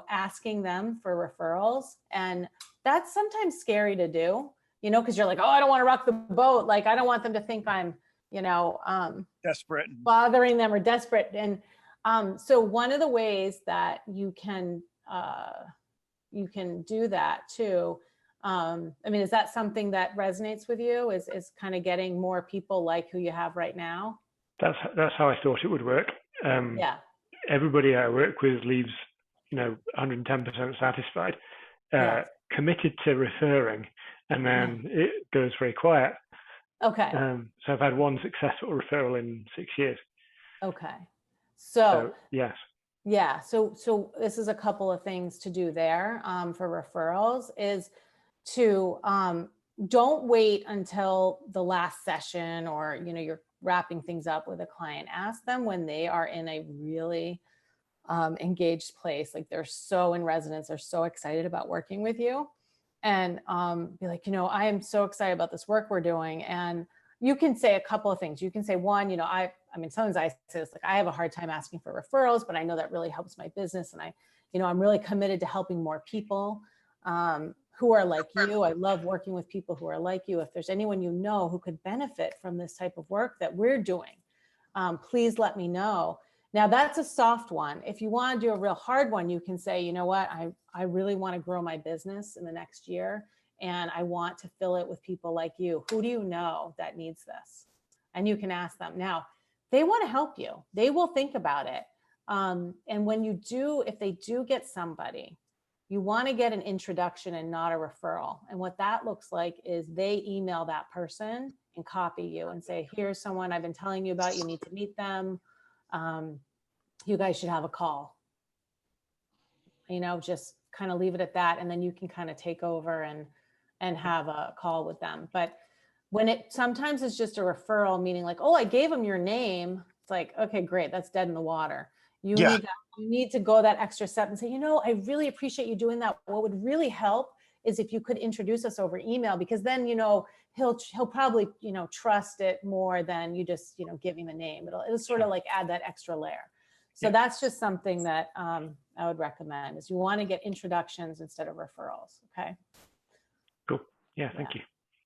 asking them for referrals. And that's sometimes scary to do, because you're like, oh, I don't want to rock the boat. Like, I don't want them to think I'm, Desperate. bothering them or desperate. And so one of the ways that you can do that too. I mean, is that something that resonates with you? Is kind of getting more people like who you have right now? That's how I thought it would work. Yeah. Everybody I work with leaves, 110% satisfied, Yes. committed to referring, and then it goes very quiet. Okay. So I've had one successful referral in 6 years. Okay. So yes. Yeah. So this is a couple of things to do there for referrals is to don't wait until the last session or, you're wrapping things up with a client. Ask them when they are in a really engaged place. Like they're so in resonance. They're so excited about working with you. And be like, I am so excited about this work we're doing. And you can say a couple of things. You can say one, I mean, sometimes I say this, like, I have a hard time asking for referrals, but I know that really helps my business. And I'm really committed to helping more people who are like you. I love working with people who are like you. If there's anyone who could benefit from this type of work that we're doing, please let me know. Now that's a soft one. If you want to do a real hard one, you can say, you know what, I really want to grow my business in the next year. And I want to fill it with people like you. Who do you know that needs this? And you can ask them. Now, they want to help you. They will think about it. And when if they do get somebody, you want to get an introduction and not a referral. And what that looks like is they email that person and copy you and say, here's someone I've been telling you about. You need to meet them. You guys should have a call. Just kind of leave it at that. And then you can kind of take over and have a call with them. But when sometimes it's just a referral, meaning like, oh, I gave them your name. It's like, okay, great. That's dead in the water. You need to go that extra step and say, I really appreciate you doing that. What would really help is if you could introduce us over email, because then, he'll probably, trust it more than you just, giving the name. It'll sort of like add that extra layer. So that's just something that I would recommend is you want to get introductions instead of referrals. Okay. Cool. Yeah. Thank you.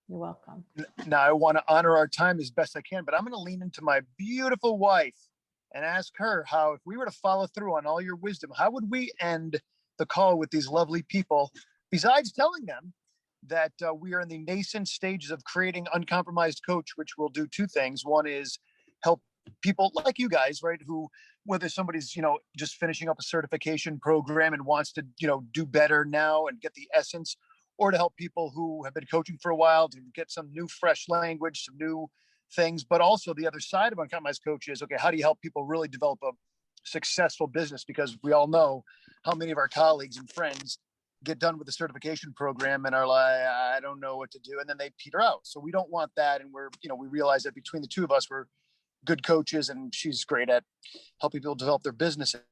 You're welcome. Now I want to honor our time as best I can, but I'm going to lean into my beautiful wife and ask her how, if we were to follow through on all your wisdom, how would we end the call with these lovely people, besides telling them that we are in the nascent stages of creating Uncompromised Coach, which will do 2 things. One is help people like you guys, right? Who, whether somebody's, just finishing up a certification program and wants to, do better now and get the essence, or to help people who have been coaching for a while to get some new, fresh language, some new things. But also the other side of Uncompromised Coach is, okay, how do you help people really develop a successful business? Because we all know how many of our colleagues and friends get done with the certification program and are like, I don't know what to do. And then they peter out. So we don't want that. And we realize that between the 2 of us, we're good coaches, and she's great at helping people develop their businesses.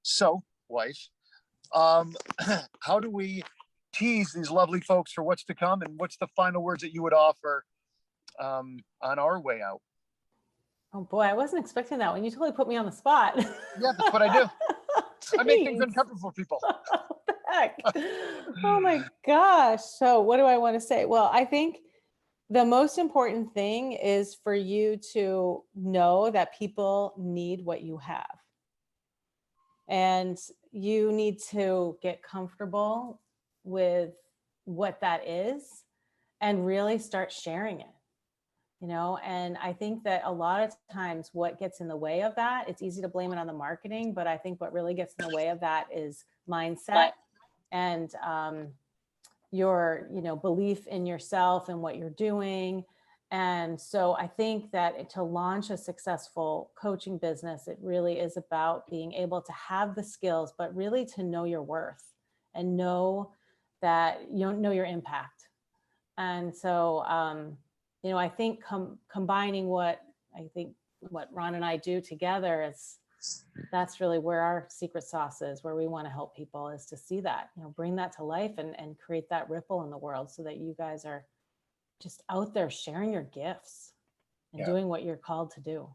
So, wife, how do we tease these lovely folks for what's to come, and what's the final words that you would offer on our way out? Oh boy, I wasn't expecting that one. You totally put me on the spot. Yeah, that's what I do. I make things uncomfortable for people. What the heck? Oh my gosh. So what do I want to say? Well, I think the most important thing is for you to know that people need what you have. And you need to get comfortable with what that is and really start sharing it. you know, and I think that a lot of times what gets in the way of that, it's easy to blame it on the marketing, but I think what really gets in the way of that is mindset and your, you know, belief in yourself and what you're doing. And so I think that to launch a successful coaching business, it really is about being able to have the skills, but really to know your worth and know that you don't know your impact. And so, you know, I think combining what Ron and I do together is, that's really where our secret sauce is, where we want to help people, is to see that, you know, bring that to life and create that ripple in the world so that you guys are just out there sharing your gifts and Yeah. doing what you're called to do.